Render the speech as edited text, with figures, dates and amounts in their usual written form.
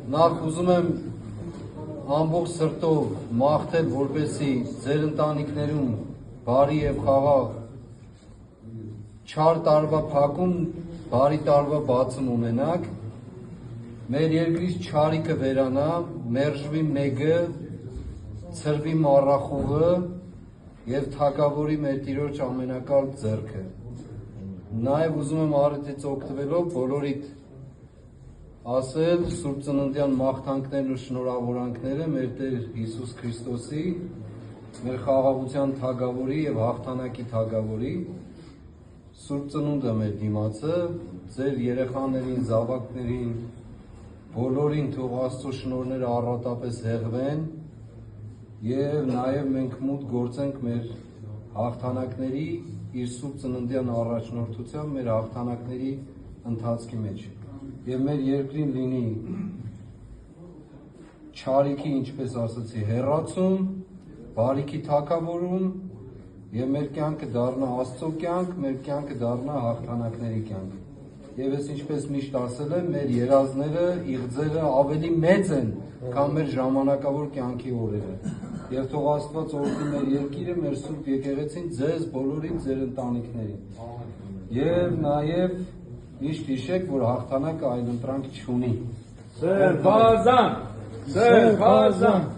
Նախ ուզում եմ ամբողջ սրտով մաղթել, որպեսզի ձեր ընտանիքներում բարի եւ խաղաղ չար տարվա փակում, բարի տարվա բացում ունենաք, մեր երկրից չարիքը վերանա, մերժվի մեկը, ցրվի մառախուղը եւ թագավորի մեր Տիրոջ ամենակալ ձեռքը։ Նաեւ ուզում եմ առիթից օգտվելով բոլորիդ ասել Սուրբ Ծննդյան մաղթանքներն ու շնորհավորանքները մեր Տեր Հիսուս Քրիստոսի, մեր խաղաղության թագավորի եւ հաղթանակի թագավորի, Սուրբ Ծնունդը մեր դիմացը, ձեր երեխաներին, զավակներին, բոլորին թող Աստծո շնորհները առատապես հեղվեն եւ նաեւ մենք մուտք գործենք մեր հաղթանակների իր Սուրբ Ծննդյան առաջնորդությամբ մեր հաղթանակների ընթացքի մեջ եւ մեր երկրին լինի չարիքի, ինչպես ասացի, հեռացում, բարիքի թագավորում եւ մեր կյանքը դառնա Աստծո կյանք, մեր կյանքը դառնա հաղթանակների կյանք։ Եվ ես ինչպես միշտ ասել եմ, մեր երազները, իղձերը ավելի մեծ են, քան մեր ժամանակավոր կյանքի օրերը։ Եվ թող Աստված օրհնի մեր երկիրը, մեր Սուրբ եկեղեցին, ձեզ բոլորին, ձեր ընտանիքներին։ Եվ նաեւ միշտ հիշեք, որ հաղթանակը այլընտրանք չունի։ Սրբազան, սրբազան։